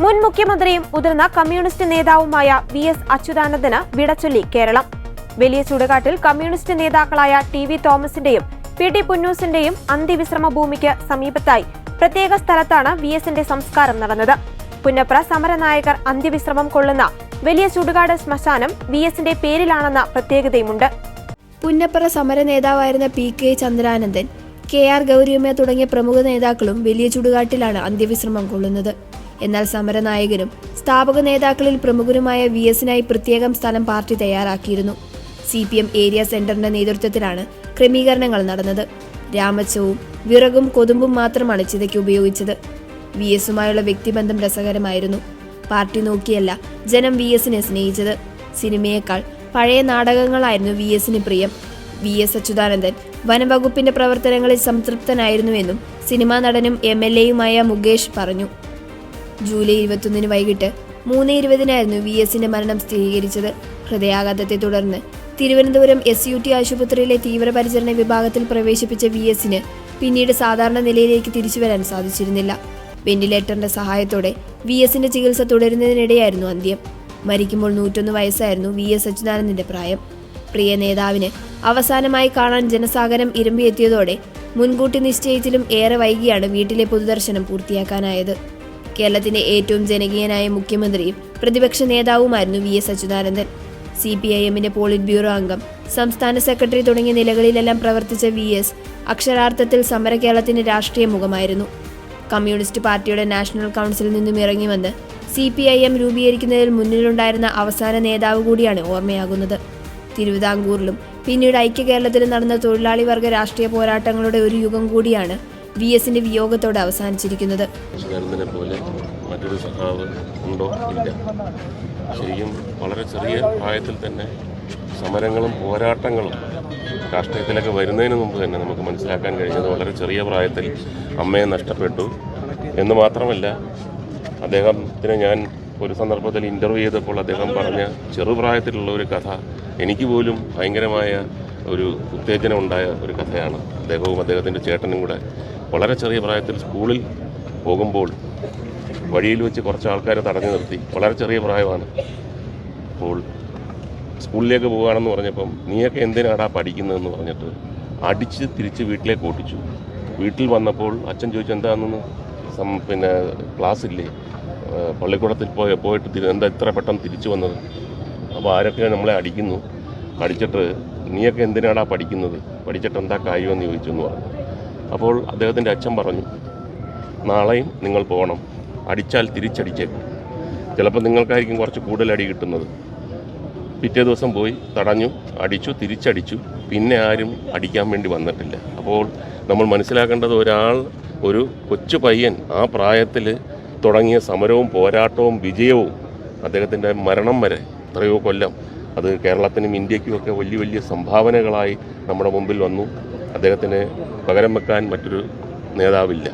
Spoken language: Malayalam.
മുൻ മുഖ്യമന്ത്രിയും മുതിർന്ന കമ്മ്യൂണിസ്റ്റ് നേതാവുമായ VS അച്യുതാനന്ദന് വിടചൊല്ലി കേരളം. വലിയ ചുടുകാട്ടിൽ കമ്മ്യൂണിസ്റ്റ് നേതാക്കളായ TV തോമസിന്റെയും PT പുന്നൂസിന്റെയും അന്ത്യവിശ്രമ ഭൂമിക്ക് സമീപത്തായി പ്രത്യേക സ്ഥലത്താണ് VSന്റെ സംസ്കാരം നടന്നത്. പുന്നപ്ര സമരനായകർ അന്ത്യവിശ്രമം കൊള്ളുന്ന വലിയ ചുടുകാട് ശ്മശാനം VSന്റെ പേരിലാണെന്ന പ്രത്യേകതയുമുണ്ട്. പുന്നപ്ര സമര നേതാവായിരുന്ന PK ചന്ദ്രാനന്ദൻ, KR ഗൗരിയമ്മ തുടങ്ങിയ പ്രമുഖ നേതാക്കളും വലിയ ചുടുകാട്ടിലാണ് അന്ത്യവിശ്രമം കൊള്ളുന്നത്. എന്നാൽ സമരനായകനും സ്ഥാപക നേതാക്കളിൽ പ്രമുഖനുമായ VSനായി പ്രത്യേകം സ്ഥലം പാർട്ടി തയ്യാറാക്കിയിരുന്നു. CPM ഏരിയ സെന്ററിന്റെ നേതൃത്വത്തിലാണ് ക്രമീകരണങ്ങൾ നടന്നത്. രാമച്ചവും വിറകും കൊതുമ്പും മാത്രമാണ് ചിതയ്ക്ക് ഉപയോഗിച്ചത്. VSുമായുള്ള വ്യക്തിബന്ധം രസകരമായിരുന്നു. പാർട്ടി നോക്കിയല്ല ജനം VSനെ സ്നേഹിച്ചത്. സിനിമയേക്കാൾ പഴയ നാടകങ്ങളായിരുന്നു VSന് പ്രിയം. VS അച്യുതാനന്ദൻ വനംവകുപ്പിന്റെ പ്രവർത്തനങ്ങളിൽ സംതൃപ്തനായിരുന്നുവെന്നും സിനിമാ നടനും MLAയുമായ മുകേഷ് പറഞ്ഞു. ജൂലൈ 21 വൈകിട്ട് 3:20 VSന്റെ മരണം സ്ഥിരീകരിച്ചത്. ഹൃദയാഘാതത്തെ തുടർന്ന് തിരുവനന്തപുരം SUT ആശുപത്രിയിലെ തീവ്രപരിചരണ വിഭാഗത്തിൽ പ്രവേശിപ്പിച്ച VSന് പിന്നീട് സാധാരണ നിലയിലേക്ക് തിരിച്ചുവരാൻ സാധിച്ചിരുന്നില്ല. വെന്റിലേറ്ററിന്റെ സഹായത്തോടെ VSന്റെ ചികിത്സ തുടരുന്നതിനിടെയായിരുന്നു അന്ത്യം. മരിക്കുമ്പോൾ 101 വയസ്സായിരുന്നു VS അച്യുതാനന്ദന്റെ പ്രായം. പ്രിയ നേതാവിന് അവസാനമായി കാണാൻ ജനസാഗരം ഇരമ്പിയെത്തിയതോടെ മുൻകൂട്ടി നിശ്ചയിച്ചിലും ഏറെ വൈകിയാണ് വീട്ടിലെ പൊതുദർശനം പൂർത്തിയാക്കാനായത്. കേരളത്തിന്റെ ഏറ്റവും ജനകീയനായ മുഖ്യമന്ത്രിയും പ്രതിപക്ഷ നേതാവുമായിരുന്നു VS അച്യുതാനന്ദൻ. CPIMന്റെ പോളിറ്റ് ബ്യൂറോ അംഗം, സംസ്ഥാന സെക്രട്ടറി തുടങ്ങിയ നിലകളിലെല്ലാം പ്രവർത്തിച്ച VS അക്ഷരാർത്ഥത്തിൽ സമര കേരളത്തിന്റെ രാഷ്ട്രീയ മുഖമായിരുന്നു. കമ്മ്യൂണിസ്റ്റ് പാർട്ടിയുടെ നാഷണൽ കൗൺസിലിൽ നിന്നും ഇറങ്ങി വന്ന് CPIM രൂപീകരിക്കുന്നതിൽ മുന്നിലുണ്ടായിരുന്ന അവസാന നേതാവ് കൂടിയാണ് ഓർമ്മയാകുന്നത്. തിരുവിതാംകൂറിലും പിന്നീട് ഐക്യ കേരളത്തിലും നടന്ന തൊഴിലാളി വർഗ രാഷ്ട്രീയ പോരാട്ടങ്ങളുടെ ഒരു യുഗം കൂടിയാണ് VSന്റെ വിയോഗത്തോടെ അവസാനിച്ചിരിക്കുന്നത്. മറ്റൊരു സഖാവ് ഉണ്ടോ? ഇല്ല. ശരിക്കും വളരെ ചെറിയ പ്രായത്തിൽ തന്നെ സമരങ്ങളും പോരാട്ടങ്ങളും രാഷ്ട്രീയത്തിലൊക്കെ വരുന്നതിന് മുമ്പ് തന്നെ നമുക്ക് മനസ്സിലാക്കാൻ കഴിഞ്ഞത് വളരെ ചെറിയ പ്രായത്തിൽ അമ്മയെ നഷ്ടപ്പെട്ടു എന്ന് മാത്രമല്ല, അദ്ദേഹത്തിന് ഞാൻ ഒരു സന്ദർഭത്തിൽ ഇൻ്റർവ്യൂ ചെയ്തപ്പോൾ അദ്ദേഹം പറഞ്ഞ ചെറുപ്രായത്തിലുള്ള ഒരു കഥ എനിക്ക് പോലും ഭയങ്കരമായ ഒരു ഉത്തേജനം ഉണ്ടായ ഒരു കഥയാണ്. അദ്ദേഹവും അദ്ദേഹത്തിൻ്റെ ചേട്ടനും കൂടെ വളരെ ചെറിയ പ്രായത്തിൽ സ്കൂളിൽ പോകുമ്പോൾ വഴിയിൽ വെച്ച് കുറച്ച് ആൾക്കാരെ തടഞ്ഞു നിർത്തി. വളരെ ചെറിയ പ്രായമാണ്. അപ്പോൾ സ്കൂളിലേക്ക് പോകുകയാണെന്ന് പറഞ്ഞപ്പം നീയൊക്കെ എന്തിനാടാ പഠിക്കുന്നതെന്ന് പറഞ്ഞിട്ട് അടിച്ച് തിരിച്ച് വീട്ടിലേക്ക് ഓട്ടിച്ചു. വീട്ടിൽ വന്നപ്പോൾ അച്ഛൻ ചോദിച്ചു എന്താണെന്ന്. ക്ലാസ്സില്ലേ, പള്ളിക്കൂടത്തിൽ പോയിട്ട് എന്താ ഇത്ര പെട്ടെന്ന് തിരിച്ചു വന്നത്? അപ്പോൾ ആരൊക്കെ നമ്മളെ അടിക്കുന്നു, അടിച്ചിട്ട് നീയൊക്കെ എന്തിനാടാ പഠിക്കുന്നത്, പഠിച്ചിട്ട് എന്താ കാര്യമെന്ന് ചോദിച്ചു എന്ന് പറഞ്ഞു. അപ്പോൾ അദ്ദേഹത്തിൻ്റെ അച്ഛൻ പറഞ്ഞു, നാളെയും നിങ്ങൾ പോകണം, അടിച്ചാൽ തിരിച്ചടിച്ചേക്കും, ചിലപ്പോൾ നിങ്ങൾക്കായിരിക്കും കുറച്ച് കൂടുതൽ അടി കിട്ടുന്നത്. പിറ്റേ ദിവസം പോയി തടഞ്ഞു, അടിച്ചു, തിരിച്ചടിച്ചു. പിന്നെ ആരും അടിക്കാൻ വേണ്ടി വന്നിട്ടില്ല. അപ്പോൾ നമ്മൾ മനസ്സിലാക്കേണ്ടത് ഒരു കൊച്ചു പയ്യൻ ആ പ്രായത്തിൽ തുടങ്ങിയ സമരവും പോരാട്ടവും വിജയവും അദ്ദേഹത്തിൻ്റെ മരണം വരെ എത്രയോ കൊല്ലം അത് കേരളത്തിനും ഇന്ത്യക്കും ഒക്കെ വലിയ വലിയ സംഭാവനകളായി നമ്മുടെ മുമ്പിൽ വന്നു. അദ്ദേഹത്തിന് പകരം വെക്കാൻ മറ്റൊരു നേതാവില്ല.